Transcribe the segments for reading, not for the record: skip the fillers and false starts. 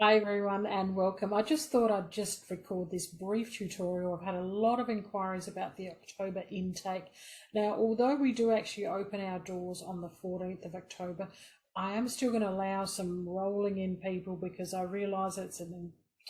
Hi everyone and welcome. I just thought I'd just record this brief tutorial. I've had a lot of inquiries about the October intake. Now, although we do actually open our doors on the 14th of October, I am still going to allow some rolling in people because I realise it's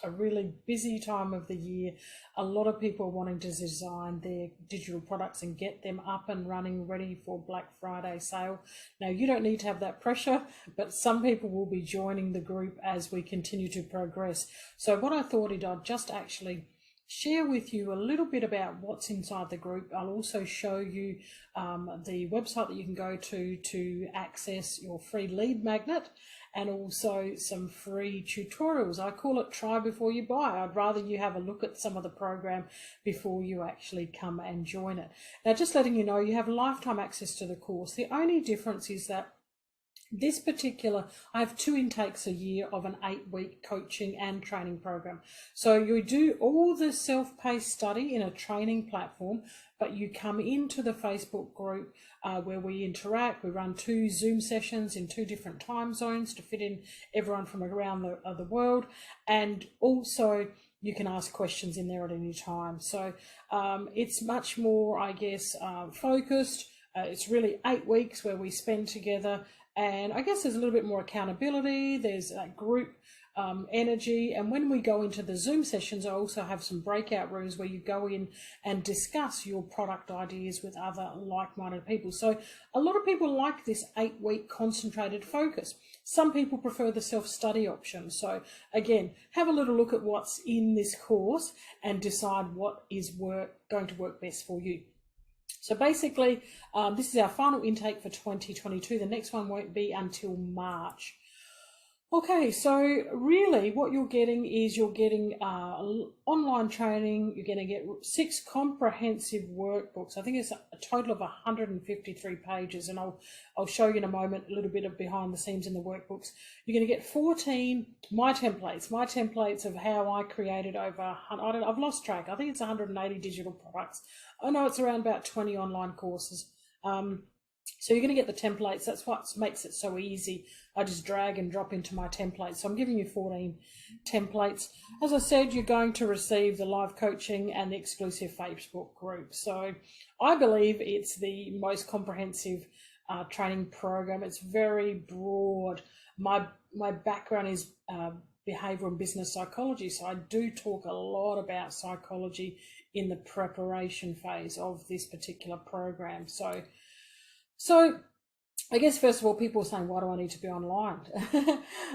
a really busy time of the year. A lot of people are wanting to design their digital products and get them up and running ready for Black Friday sale. Now, you don't need to have that pressure, but some people will be joining the group as we continue to progress. So what I thought I'd just actually share with you a little bit about what's inside the group. I'll also show you the website that you can go to access your free lead magnet, and also some free tutorials. I call it try before you buy. I'd rather you have a look at some of the program before you actually come and join it. Now, just letting you know, you have lifetime access to the course. The only difference is that this particular, I have 2 intakes a year of an 8-week coaching and training program. So you do all the self-paced study in a training platform, but you come into the Facebook group where we interact. We run 2 Zoom sessions in 2 different time zones to fit in everyone from around the world. And also you can ask questions in there at any time. So it's much more, I guess, focused. It's really 8 weeks where we spend together, and I guess there's a little bit more accountability. There's that group energy, and when we go into the Zoom sessions, I also have some breakout rooms where you go in and discuss your product ideas with other like-minded people. So a lot of people like this 8-week concentrated focus. Some people prefer the self-study option. So again, have a little look at what's in this course and decide what is going to work best for you. So basically, this is our final intake for 2022. The next one won't be until March. Okay, so really what you're getting is online training. You're going to get 6 comprehensive workbooks. I think it's a total of 153 pages, and I'll show you in a moment a little bit of behind the scenes in the workbooks. You're going to get 14 my templates of how I created over, I've lost track. I think it's 180 digital products. I know it's around about 20 online courses. So you're going to get the templates. That's what makes it so easy. I just drag and drop into my templates. So I'm giving you 14 templates. As I said, you're going to receive the live coaching and the exclusive Facebook group. So I believe it's the most comprehensive training program. It's very broad. My background is behavioral and business psychology, so I do talk a lot about psychology in the preparation phase of this particular program. So I guess, first of all, people are saying, why do I need to be online?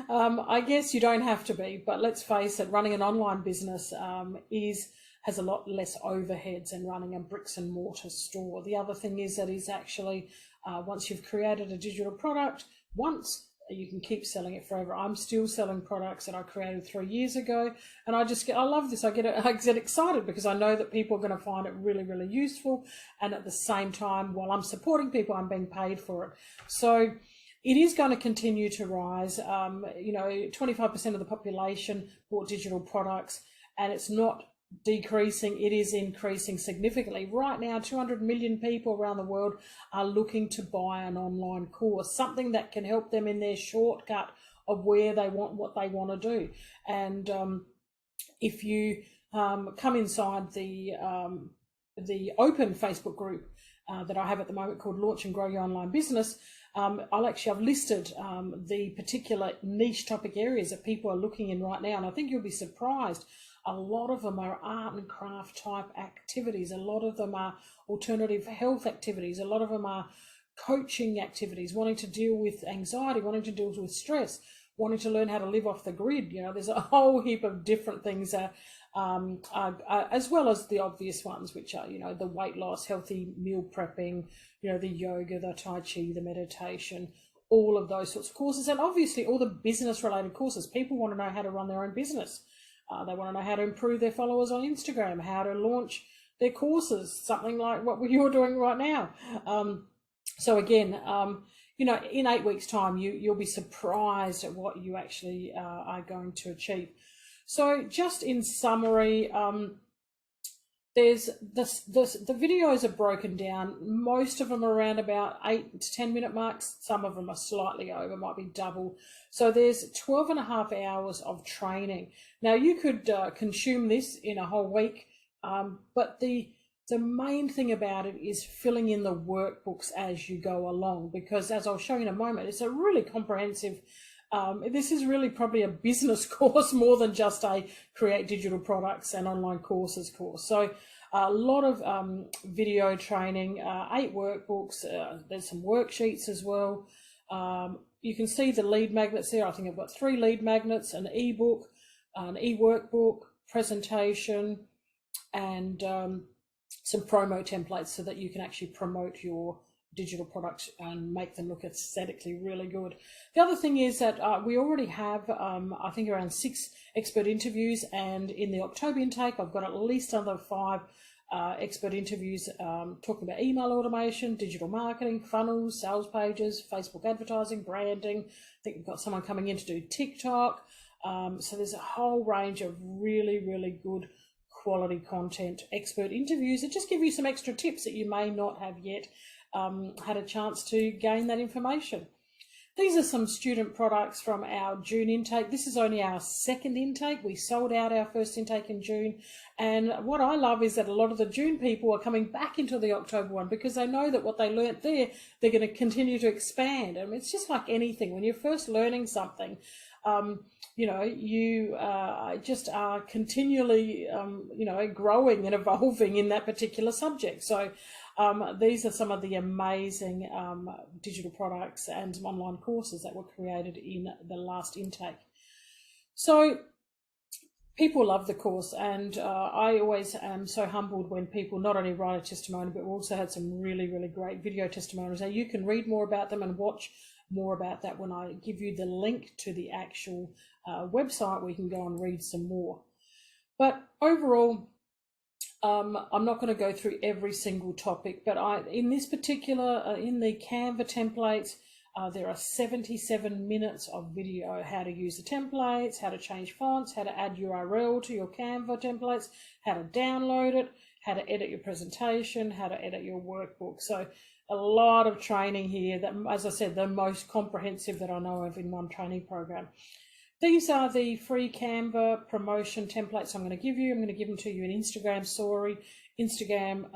I guess you don't have to be, but let's face it, running an online business has a lot less overheads than running a bricks and mortar store. The other thing is that actually, once you've created a digital product, you can keep selling it forever. I'm still selling products that I created 3 years ago, and I love this. I get excited because I know that people are going to find it really, really useful, and at the same time, while I'm supporting people, I'm being paid for it. So it is going to continue to rise. 25% of the population bought digital products, and it's not decreasing, it is increasing significantly. Right now, 200 million people around the world are looking to buy an online course, something that can help them in their shortcut of where they want, what they want to do. And if you come inside the open Facebook group that I have at the moment called Launch and Grow Your Online Business, I've listed the particular niche topic areas that people are looking in right now, and I think you'll be surprised. A lot of them are art and craft type activities. A lot of them are alternative health activities. A lot of them are coaching activities, wanting to deal with anxiety, wanting to deal with stress, wanting to learn how to live off the grid. There's a whole heap of different things as well as the obvious ones, which are, the weight loss, healthy meal prepping, the yoga, the Tai Chi, the meditation, all of those sorts of courses. And obviously all the business related courses. People want to know how to run their own business. They want to know how to improve their followers on Instagram, how to launch their courses, something like what you're doing right now. So again, in 8 weeks' time, you'll be surprised at what you actually are going to achieve. So just in summary, There's the videos are broken down. Most of them are around about 8 to 10 minute marks. Some of them are slightly over, might be double. So there's 12 and a half hours of training. Now you could consume this in a whole week, but the main thing about it is filling in the workbooks as you go along, because as I'll show you in a moment, it's a really comprehensive. This is really probably a business course more than just a create digital products and online courses course. So a lot of video training, 8 workbooks, there's some worksheets as well. You can see the lead magnets there. I think I've got 3 lead magnets, an ebook, an e-workbook, presentation, and some promo templates so that you can actually promote your digital products and make them look aesthetically really good. The other thing is that we already have, I think, around 6 expert interviews, and in the October intake, I've got at least another 5 expert interviews talking about email automation, digital marketing, funnels, sales pages, Facebook advertising, branding. I think we've got someone coming in to do TikTok. So there's a whole range of really, really good quality content, expert interviews that just give you some extra tips that you may not have yet had a chance to gain that information. These are some student products from our June intake. This is only our 2nd intake. We sold out our 1st intake in June. And what I love is that a lot of the June people are coming back into the October one because they know that what they learnt there, they're going to continue to expand. I mean, it's just like anything. When you're first learning something, you know, you just are continually, you know, growing and evolving in that particular subject. So these are some of the amazing digital products and online courses that were created in the last intake. So people love the course, and I always am so humbled when people not only write a testimonial, but we also had some really, really great video testimonials. Now you can read more about them and watch more about that when I give you the link to the actual website where you can go and read some more. But overall, I'm not going to go through every single topic, but in this particular, in the Canva templates, there are 77 minutes of video, how to use the templates, how to change fonts, how to add URL to your Canva templates, how to download it, how to edit your presentation, how to edit your workbook. So a lot of training here that, as I said, the most comprehensive that I know of in one training program. These are the free Canva promotion templates I'm going to give you. I'm going to give them to you in Instagram story, Instagram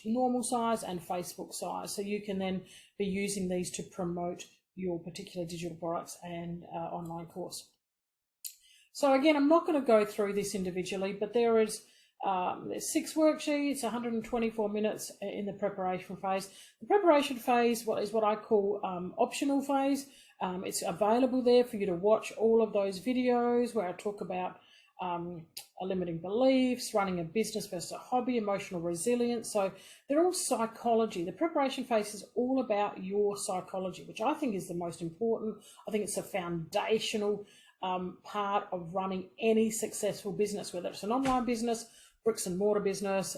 normal size, and Facebook size. So you can then be using these to promote your particular digital products and online course. So again, I'm not going to go through this individually, but there's 6 worksheets, 124 minutes in the preparation phase. The preparation phase is what I call optional phase. It's available there for you to watch all of those videos where I talk about limiting beliefs, running a business versus a hobby, emotional resilience. So they're all psychology. The preparation phase is all about your psychology, which I think is the most important. I think it's a foundational part of running any successful business, whether it's an online business, bricks and mortar business,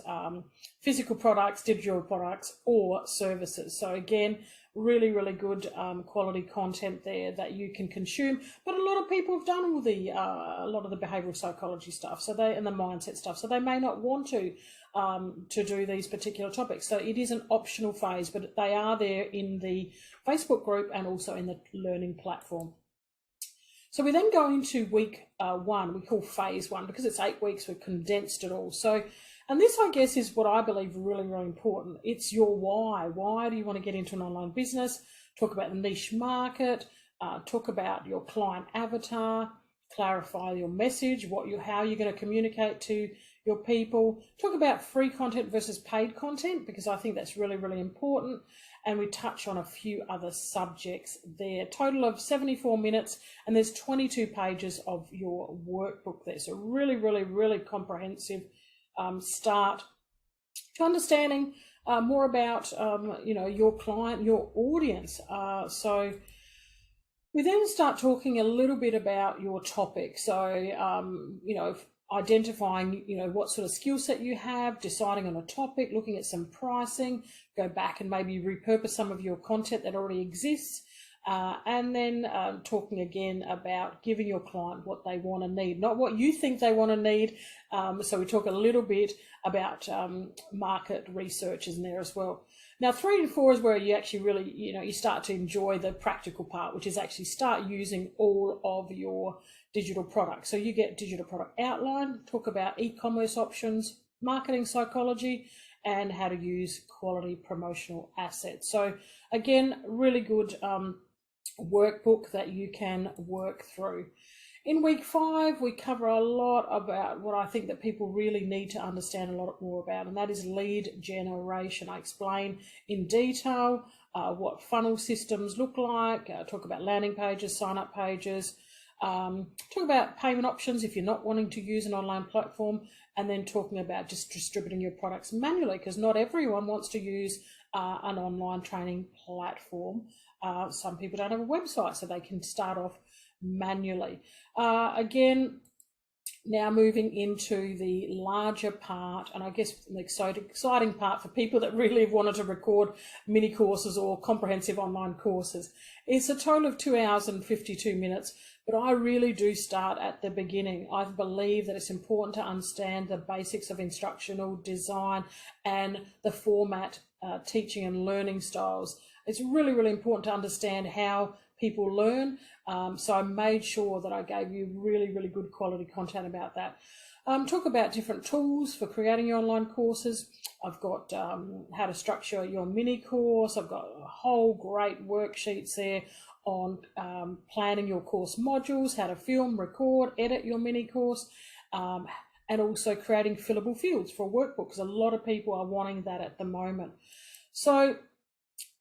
physical products, digital products, or services. So again, really, really good quality content there that you can consume. But a lot of people have done all the a lot of the behavioral psychology stuff, so and the mindset stuff. So they may not want to do these particular topics. So it is an optional phase, but they are there in the Facebook group and also in the learning platform. So we then go into week 1, we call phase 1, because it's 8 weeks, we've condensed it all. So, and this, I guess, is what I believe really, really important. It's your why. Why do you want to get into an online business? Talk about the niche market, talk about your client avatar, clarify your message, how you're going to communicate to your people. Talk about free content versus paid content, because I think that's really, really important. And we touch on a few other subjects there. Total of 74 minutes, and there's 22 pages of your workbook there. So really, really, really comprehensive start to understanding more about you know, your client, your audience. So we then start talking a little bit about your topic. So you know, identifying, you know, what sort of skill set you have, deciding on a topic, looking at some pricing, go back and maybe repurpose some of your content that already exists, And then talking again about giving your client what they want to need, not what you think they want to need. So we talk a little bit about market research in there as well. Now 3 and 4 is where you actually really, you start to enjoy the practical part, which is actually start using all of your digital products. So you get digital product outline, talk about e-commerce options, marketing psychology, and how to use quality promotional assets. So again, really good workbook that you can work through. In week 5, we cover a lot about what I think that people really need to understand a lot more about, and that is lead generation. I explain in detail what funnel systems look like, talk about landing pages, sign-up pages, talk about payment options if you're not wanting to use an online platform, and then talking about just distributing your products manually, because not everyone wants to use an online training platform. Some people don't have a website, so they can start off manually. Again, now moving into the larger part, and I guess the exciting part for people that really have wanted to record mini courses or comprehensive online courses. It's a total of 2 hours and 52 minutes, but I really do start at the beginning. I believe that it's important to understand the basics of instructional design and the format, teaching and learning styles. It's really, really important to understand how people learn. So I made sure that I gave you really, really good quality content about that. Talk about different tools for creating your online courses. I've got how to structure your mini course. I've got a whole great worksheets there on planning your course modules, how to film, record, edit your mini course, and also creating fillable fields for a workbook, because a lot of people are wanting that at the moment. So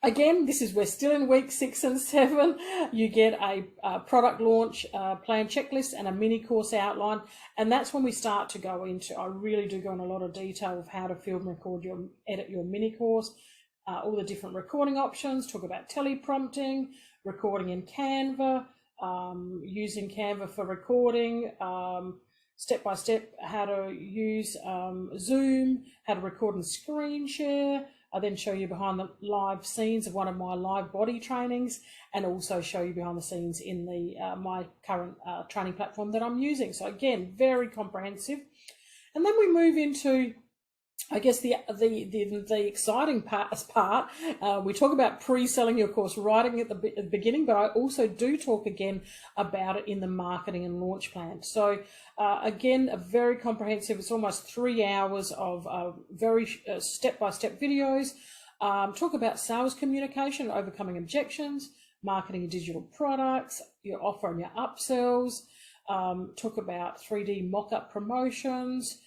again, we're still in week 6 and 7. You get a product launch plan checklist and a mini course outline. And that's when we start to go into, I really do go in a lot of detail of how to film, record, edit your mini course, all the different recording options, talk about teleprompting, recording in Canva, using Canva for recording, step-by-step how to use Zoom, how to record and screen share. I then show you behind the live scenes of one of my live body trainings, and also show you behind the scenes in the my current training platform that I'm using. So again, very comprehensive. And then we move into, I guess, the exciting part. We talk about pre-selling your course, writing at the beginning, but I also do talk again about it in the marketing and launch plan. So again, a very comprehensive, it's almost 3 hours of very step-by-step videos. Talk about sales communication, overcoming objections, marketing digital products, your offer and your upsells. Talk about 3D mock-up promotions,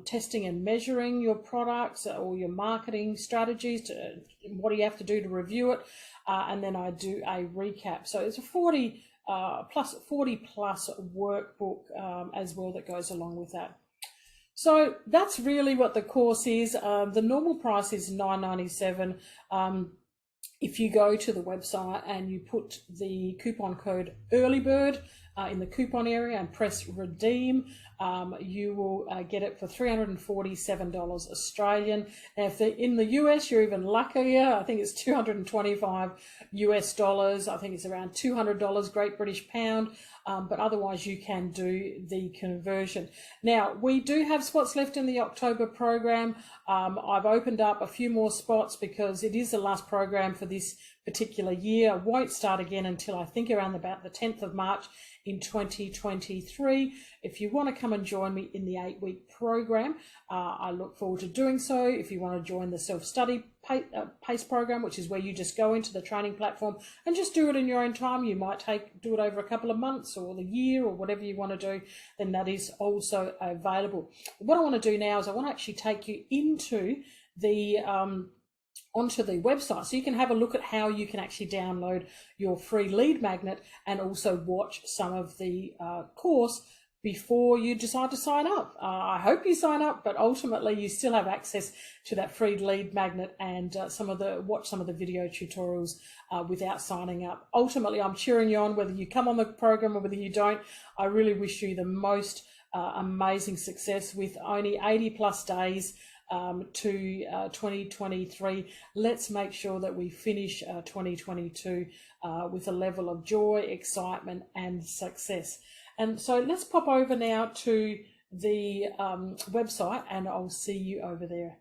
testing and measuring your products or your marketing strategies, what do you have to do to review it, and then I do a recap. So it's a 40 plus workbook as well that goes along with that. So that's really what the course is. The normal price is $9.97. If you go to the website and you put the coupon code EARLYBIRD in the coupon area and press redeem, you will get it for $347 Australian. Now, if they're in the US, you're even luckier. I think it's $225 US dollars. I think it's around $200 Great British Pound. But otherwise you can do the conversion. Now, we do have spots left in the October program. I've opened up a few more spots because it is the last program for this particular year. I won't start again until I think around about the 10th of March in 2023. If you want to come and join me in the 8-week program, I look forward to doing so. If you want to join the self-study PACE program, which is where you just go into the training platform and just do it in your own time, you might do it over a couple of months or the year or whatever you want to do, then that is also available. What I want to do now is I want to actually take you into the onto the website so you can have a look at how you can actually download your free lead magnet and also watch some of the course before you decide to sign up. I hope you sign up, but ultimately you still have access to that free lead magnet and watch some of the video tutorials without signing up. Ultimately, I'm cheering you on whether you come on the program or whether you don't. I really wish you the most amazing success with only 80 plus days to 2023. Let's make sure that we finish 2022 with a level of joy, excitement, and success. And so let's pop over now to the website, and I'll see you over there.